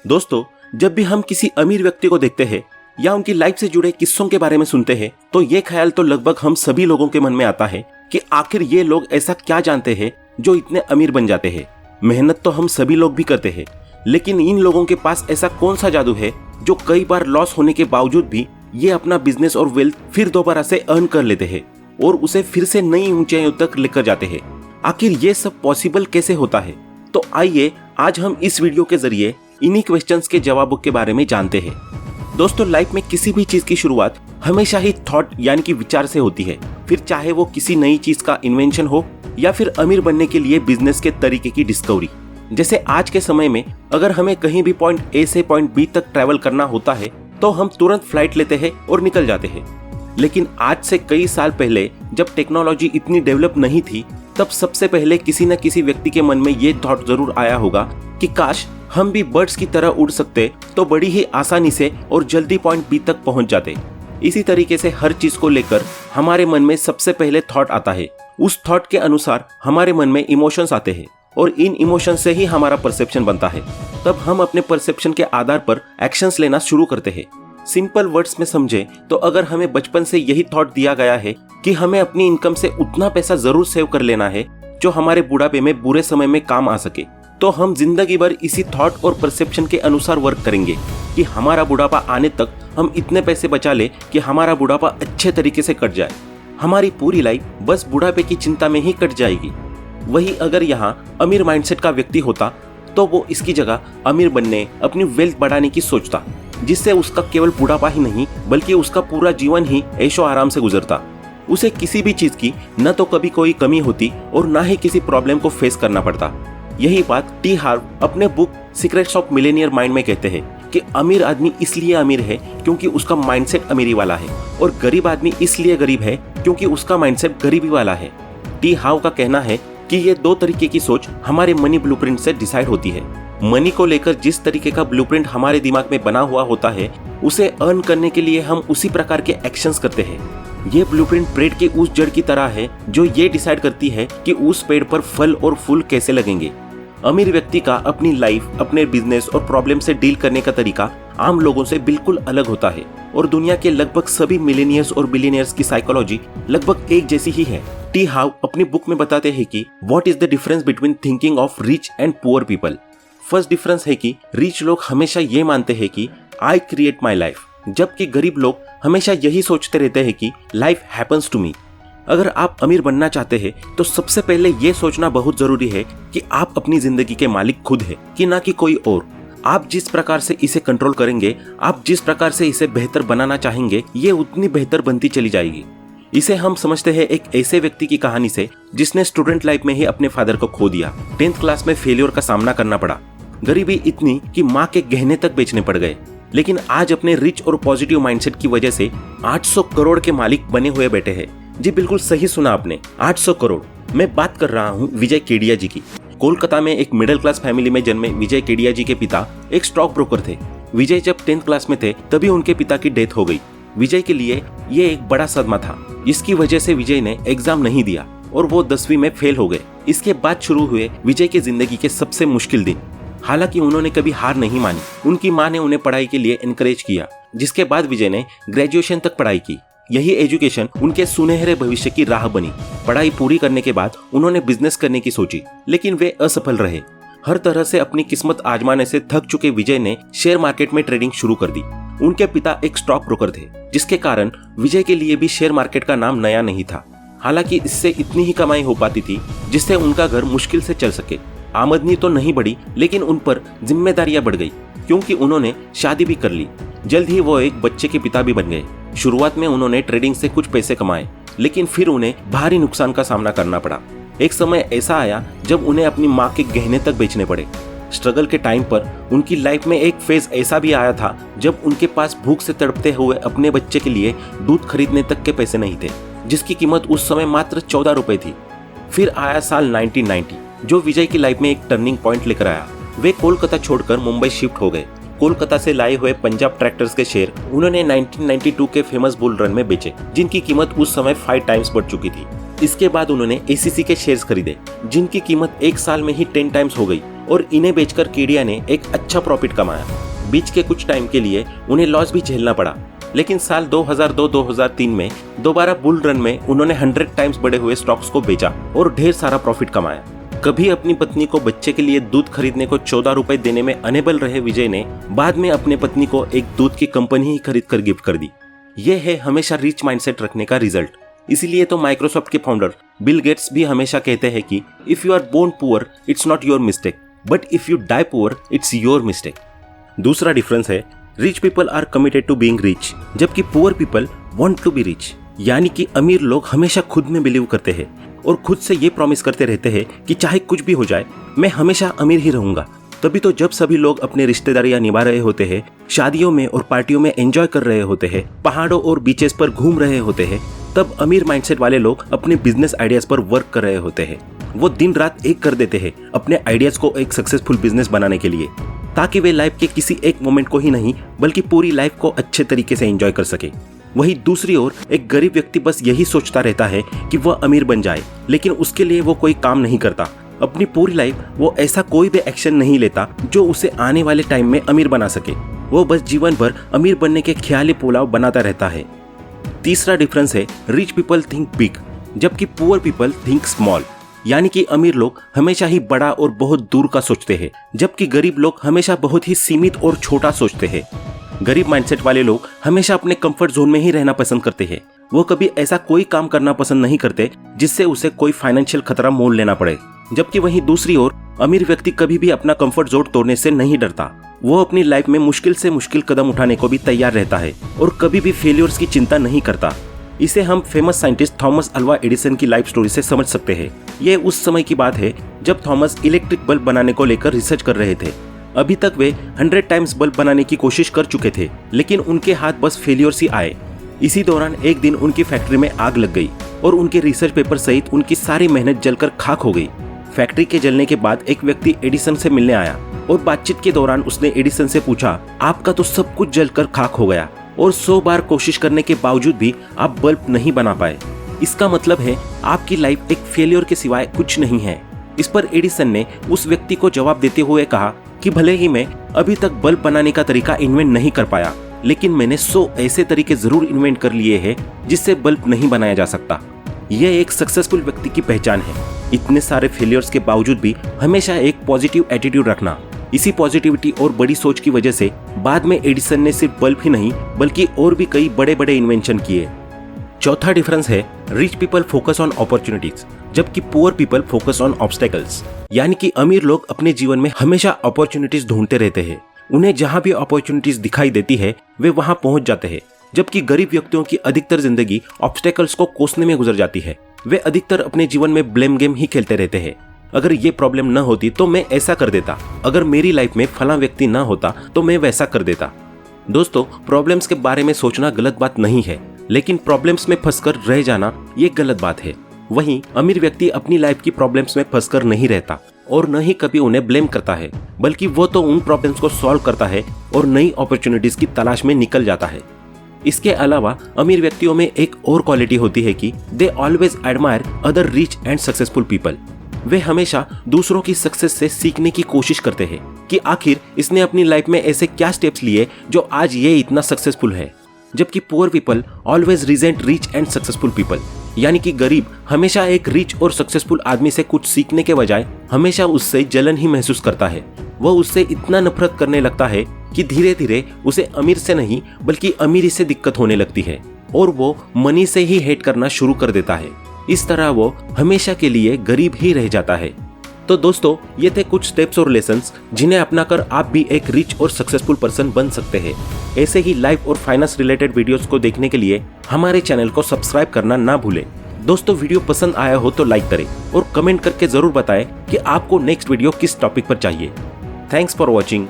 दोस्तों, जब भी हम किसी अमीर व्यक्ति को देखते हैं या उनकी लाइफ से जुड़े किस्सों के बारे में सुनते हैं तो ये ख्याल तो लगभग हम सभी लोगों के मन में आता है कि आखिर ये लोग ऐसा क्या जानते हैं जो इतने अमीर बन जाते हैं। मेहनत तो हम सभी लोग भी करते हैं, लेकिन इन लोगों के पास ऐसा कौन सा जादू है जो कई बार लॉस होने के बावजूद भी ये अपना बिजनेस और वेल्थ फिर दोबारा से अर्न कर लेते हैं और उसे फिर से नई ऊंचाइयों तक लेकर जाते हैं। आखिर ये सब पॉसिबल कैसे होता है? तो आइए आज हम इस वीडियो के जरिए इन्हीं क्वेश्चंस के जवाबों के बारे में जानते हैं। दोस्तों, लाइफ में किसी भी चीज की शुरुआत हमेशा ही थॉट यानी कि विचार से होती है, फिर चाहे वो किसी नई चीज का इन्वेंशन हो या फिर अमीर बनने के लिए बिजनेस के तरीके की डिस्कवरी। जैसे आज के समय में अगर हमें कहीं भी पॉइंट ए से पॉइंट बी तक ट्रैवल करना होता है तो हम तुरंत फ्लाइट लेते हैं और निकल जाते हैं। लेकिन आज से कई साल पहले जब टेक्नोलॉजी इतनी डेवलप नहीं थी, तब सबसे पहले किसी न किसी व्यक्ति के मन में ये थॉट जरूर आया होगा कि काश हम भी बर्ड्स की तरह उड़ सकते तो बड़ी ही आसानी से और जल्दी पॉइंट बी तक पहुंच जाते। इसी तरीके से हर चीज को लेकर हमारे मन में सबसे पहले थॉट आता है। उस थॉट के अनुसार हमारे मन में इमोशंस आते हैं और इन इमोशन से ही हमारा परसेप्शन बनता है। तब हम अपने परसेप्शन के आधार पर एक्शंस लेना शुरू करते हैं। सिंपल वर्ड्स में समझे तो अगर हमें बचपन से यही थॉट दिया गया है कि हमें अपनी इनकम से उतना पैसा जरूर सेव कर लेना है जो हमारे बुढ़ापे में बुरे समय में काम आ सके, तो हम जिंदगी भर इसी थॉट और परसेप्शन के अनुसार वर्क करेंगे कि हमारा बुढ़ापा आने तक हम इतने पैसे बचा ले कि हमारा बुढ़ापा अच्छे तरीके से कट जाए। हमारी पूरी लाइफ बस बुढ़ापे की चिंता में ही कट जाएगी। वही अगर यहाँ अमीर माइंडसेट का व्यक्ति होता तो वो इसकी जगह अमीर बनने, अपनी वेल्थ बढ़ाने की सोचता, जिससे उसका केवल बुढ़ापा ही नहीं बल्कि उसका पूरा जीवन ही ऐशो आराम से गुजरता। उसे किसी भी चीज की न तो कभी कोई कमी होती और न ही किसी प्रॉब्लम को फेस करना पड़ता। यही बात टी हार्व अपने book secrets of Millionaire mind में कहते हैं कि अमीर आदमी इसलिए अमीर है क्योंकि उसका माइंडसेट अमीरी वाला है और गरीब आदमी इसलिए गरीब है क्योंकि उसका माइंडसेट गरीबी वाला है। टी हार्व का कहना है कि ये दो तरीके की सोच हमारे मनी ब्लूप्रिंट से डिसाइड होती है। मनी को लेकर जिस तरीके का ब्लूप्रिंट हमारे दिमाग में बना हुआ होता है, उसे अर्न करने के लिए हम उसी प्रकार के एक्शंस करते हैं। ये ब्लूप्रिंट पेड़ के उस जड़ की तरह है जो ये डिसाइड करती है कि उस पेड़ पर फल और फूल कैसे लगेंगे। अमीर व्यक्ति का अपनी लाइफ, अपने बिजनेस और प्रॉब्लम से डील करने का तरीका आम लोगों से बिल्कुल अलग होता है और दुनिया के लगभग सभी मिलेनियर्स और बिलियनियर्स की साइकोलॉजी लगभग एक जैसी ही है। टी हार्व अपनी बुक में बताते हैं कि what is the difference between thinking of rich and poor people. First difference है कि रिच लोग हमेशा ये मानते हैं कि आई क्रिएट माई लाइफ, जबकि गरीब लोग हमेशा यही सोचते रहते हैं कि लाइफ हैपन्स टू मी। अगर आप अमीर बनना चाहते हैं तो सबसे पहले ये सोचना बहुत जरूरी है कि आप अपनी जिंदगी के मालिक खुद है कि ना कि कोई और। आप जिस प्रकार से इसे कंट्रोल करेंगे, आप जिस प्रकार से इसे बेहतर बनाना चाहेंगे, ये उतनी बेहतर बनती चली जाएगी। इसे हम समझते हैं एक ऐसे व्यक्ति की कहानी से जिसने स्टूडेंट लाइफ में ही अपने फादर को खो दिया। 10th क्लास में फेलियर का सामना करना पड़ा। गरीबी इतनी कि माँ के गहने तक बेचने पड़ गए, लेकिन आज अपने रिच और पॉजिटिव माइंडसेट की वजह से 800 करोड़ के मालिक बने हुए बैठे हैं। जी बिल्कुल सही सुना आपने, 800 करोड़। मैं बात कर रहा हूँ विजय केडिया जी की। कोलकाता में एक मिडिल क्लास फैमिली में जन्मे विजय केडिया जी के पिता एक स्टॉक ब्रोकर थे। विजय जब 10th क्लास में थे तभी उनके पिता की डेथ हो गई। विजय के लिए ये एक बड़ा सदमा था। इसकी वजह से विजय ने एग्जाम नहीं दिया और वो 10वीं में फेल हो गए। इसके बाद शुरू हुए विजय की जिंदगी के सबसे मुश्किल दिन। हालांकि उन्होंने कभी हार नहीं मानी। उनकी माँ ने उन्हें पढ़ाई के लिए एनकरेज किया, जिसके बाद विजय ने ग्रेजुएशन तक पढ़ाई की। यही एजुकेशन उनके सुनहरे भविष्य की राह बनी। पढ़ाई पूरी करने के बाद उन्होंने बिजनेस करने की सोची, लेकिन वे असफल रहे। हर तरह से अपनी किस्मत आजमाने से थक चुके विजय ने शेयर मार्केट में ट्रेडिंग शुरू कर दी। उनके पिता एक स्टॉक ब्रोकर थे, जिसके कारण विजय के लिए भी शेयर मार्केट का नाम नया नहीं था। हालांकि इससे इतनी ही कमाई हो पाती थी जिससे उनका घर मुश्किल से चल सके। आमदनी तो नहीं बढ़ी, लेकिन उन पर जिम्मेदारियां बढ़ गई क्योंकि उन्होंने शादी भी कर ली। जल्द ही वो एक बच्चे के पिता भी बन गए। शुरुआत में उन्होंने ट्रेडिंग से कुछ पैसे कमाए, लेकिन फिर उन्हें भारी नुकसान का सामना करना पड़ा। एक समय ऐसा आया जब उन्हें अपनी माँ के गहने तक बेचने पड़े। स्ट्रगल के टाइम पर उनकी लाइफ में एक फेज ऐसा भी आया था जब उनके पास भूख से तड़पते हुए अपने बच्चे के लिए दूध खरीदने तक के पैसे नहीं थे, जिसकी कीमत उस समय मात्र 14 रुपए थी। फिर आया साल 1990, जो विजय की लाइफ में एक टर्निंग पॉइंट लेकर आया। वे कोलकाता छोड़कर मुंबई शिफ्ट हो गए। कोलकाता से लाए हुए पंजाब ट्रैक्टर्स के शेयर उन्होंने 1992 के फेमस बुल रन में बेचे, जिनकी कीमत उस समय 5 टाइम्स बढ़ चुकी थी। इसके बाद उन्होंने एसीसी के शेयर्स खरीदे, जिनकी कीमत 1 साल में ही 10 टाइम्स हो गई और इन्हें बेचकर केडिया ने एक अच्छा प्रॉफिट कमाया। बीच के कुछ टाइम के लिए उन्हें लॉस भी झेलना पड़ा, लेकिन साल 2002-2003 में दोबारा बुल रन में उन्होंने 100 टाइम्स बढ़े हुए स्टॉक्स को बेचा और ढेर सारा प्रॉफिट कमाया। कभी अपनी पत्नी को बच्चे के लिए दूध खरीदने को 14 रुपए देने में अनेबल रहे विजय ने बाद में अपने पत्नी को एक दूध की कंपनी ही खरीद कर गिफ्ट कर दी। यह है हमेशा रिच माइंडसेट रखने का रिजल्ट। इसीलिए तो माइक्रोसॉफ्ट के फाउंडर बिल गेट्स भी हमेशा कहते हैं कि if you are born poor it's not your mistake, but if you die poor it's your mistake. दूसरा डिफरेंस है rich people are committed to being rich, जबकि poor people want to be rich. यानी कि अमीर लोग हमेशा खुद में बिलीव करते हैं और खुद से ये प्रॉमिस करते रहते हैं कि चाहे कुछ भी हो जाए मैं हमेशा अमीर ही रहूंगा। तभी तो जब सभी लोग अपने रिश्तेदारियां निभा रहे होते हैं, शादियों में और पार्टियों में एंजॉय कर रहे होते हैं, पहाड़ों और बीचेस पर घूम रहे होते हैं, तब अमीर माइंडसेट वाले लोग अपने बिजनेस आइडियाज पर वर्क कर रहे होते हैं। वो दिन रात एक कर देते हैं अपने आइडियाज को एक सक्सेसफुल बिजनेस बनाने के लिए, ताकि वे लाइफ के किसी एक मोमेंट को ही नहीं बल्कि पूरी लाइफ को अच्छे तरीके से एंजॉय कर सके। वहीं दूसरी ओर एक गरीब व्यक्ति बस यही सोचता रहता है कि वह अमीर बन जाए, लेकिन उसके लिए वो कोई काम नहीं करता। अपनी पूरी लाइफ वो ऐसा कोई भी एक्शन नहीं लेता जो उसे आने वाले टाइम में अमीर बना सके। वो बस जीवन भर अमीर बनने के ख्याली पुलाव बनाता रहता है। तीसरा डिफरेंस है रिच पीपल थिंक बिग, जबकि पुअर पीपल थिंक स्मॉल। यानी कि अमीर लोग हमेशा ही बड़ा और बहुत दूर का सोचते हैं, जबकि गरीब लोग हमेशा बहुत ही सीमित और छोटा सोचते हैं। गरीब माइंडसेट वाले लोग हमेशा अपने कंफर्ट जोन में ही रहना पसंद करते हैं। वो कभी ऐसा कोई काम करना पसंद नहीं करते जिससे उसे कोई फाइनेंशियल खतरा मोल लेना पड़े, जबकि वहीं दूसरी ओर अमीर व्यक्ति कभी भी अपना कंफर्ट जोन तोड़ने से नहीं डरता। वो अपनी लाइफ में मुश्किल से मुश्किल कदम उठाने को भी तैयार रहता है और कभी भी फेलियर्स की चिंता नहीं करता। इसे हम famous scientist Thomas Alva Edison की लाइफ स्टोरी से समझ सकते हैं। ये उस समय की बात है जब थॉमस इलेक्ट्रिक बल्ब बनाने को लेकर रिसर्च कर रहे थे। अभी तक वे 100 टाइम्स बल्ब बनाने की कोशिश कर चुके थे, लेकिन उनके हाथ बस फेलियर्स ही आए। इसी दौरान एक दिन उनकी फैक्ट्री में आग लग गई और उनके रिसर्च पेपर सहित उनकी सारी मेहनत जलकर खाक हो गई। फैक्ट्री के जलने के बाद एक व्यक्ति एडिसन से मिलने आया और बातचीत के दौरान उसने एडिसन से पूछा, आपका तो सब कुछ जलकर खाक हो गया और 100 बार कोशिश करने के बावजूद भी आप बल्ब नहीं बना पाए। इसका मतलब है आपकी लाइफ एक फेलियर के सिवाय कुछ नहीं है। इस पर एडिसन ने उस व्यक्ति को जवाब देते हुए कहा कि भले ही मैं अभी तक बल्ब बनाने का तरीका इन्वेंट नहीं कर पाया, लेकिन मैंने 100 ऐसे तरीके जरूर इन्वेंट कर लिए हैं जिससे बल्ब नहीं बनाया जा सकता। यह एक सक्सेसफुल व्यक्ति की पहचान है। इतने सारे फेलियर्स के बावजूद भी हमेशा एक पॉजिटिव एटीट्यूड रखना। इसी पॉजिटिविटी और बड़ी सोच की वजह से बाद में एडिसन ने सिर्फ बल्ब ही नहीं बल्कि और भी कई बड़े बड़े इन्वेंशन किए। चौथा डिफरेंस है rich people focus on opportunities, जबकि poor people focus on obstacles. यानी कि अमीर लोग अपने जीवन में हमेशा अपॉर्चुनिटीज ढूंढते रहते हैं। उन्हें जहां भी अपॉर्चुनिटीज दिखाई देती है वे वहां पहुंच जाते हैं, जबकि गरीब व्यक्तियों की अधिकतर जिंदगी ऑब्स्टेकल्स को कोसने में गुजर जाती है। वे अधिकतर अपने जीवन में ब्लेम गेम ही खेलते रहते हैं। अगर ये प्रॉब्लम न होती तो मैं ऐसा कर देता, अगर मेरी लाइफ में फलां व्यक्ति ना होता तो मैं वैसा कर देता। दोस्तों, प्रॉब्लम्स के बारे में सोचना गलत बात नहीं है, लेकिन प्रॉब्लम्स में फंसकर रह जाना ये गलत बात है। वहीं अमीर व्यक्ति अपनी लाइफ की प्रॉब्लम्स में फंसकर नहीं रहता और न ही कभी उन्हें ब्लेम करता है, बल्कि वो तो उन प्रॉब्लम्स को सॉल्व करता है और नई अपॉर्चुनिटीज की तलाश में निकल जाता है। इसके अलावा अमीर व्यक्तियों में एक और क्वालिटी होती है कि they always admire other rich and successful people. वे हमेशा दूसरों की सक्सेस से सीखने की कोशिश करते हैं कि आखिर इसने अपनी लाइफ में ऐसे क्या स्टेप्स लिए जो आज ये इतना सक्सेसफुल है। जबकि poor people always resent rich and successful people, यानी कि गरीब हमेशा एक रिच और सक्सेसफुल आदमी से कुछ सीखने के बजाय हमेशा उससे जलन ही महसूस करता है। वह उससे इतना नफरत करने लगता है कि धीरे धीरे उसे अमीर से नहीं बल्कि अमीरी से दिक्कत होने लगती है और वो मनी से ही हेट करना शुरू कर देता है। इस तरह वो हमेशा के लिए गरीब ही रह जाता है। तो दोस्तों, ये थे कुछ स्टेप्स और लेसन्स जिन्हें अपनाकर आप भी एक रिच और सक्सेसफुल पर्सन बन सकते हैं। ऐसे ही लाइफ और फाइनेंस रिलेटेड वीडियोस को देखने के लिए हमारे चैनल को सब्सक्राइब करना ना भूलें। दोस्तों, वीडियो पसंद आया हो तो लाइक करें और कमेंट करके जरूर बताएं कि आपको नेक्स्ट वीडियो किस टॉपिक पर चाहिए। Thanks for watching.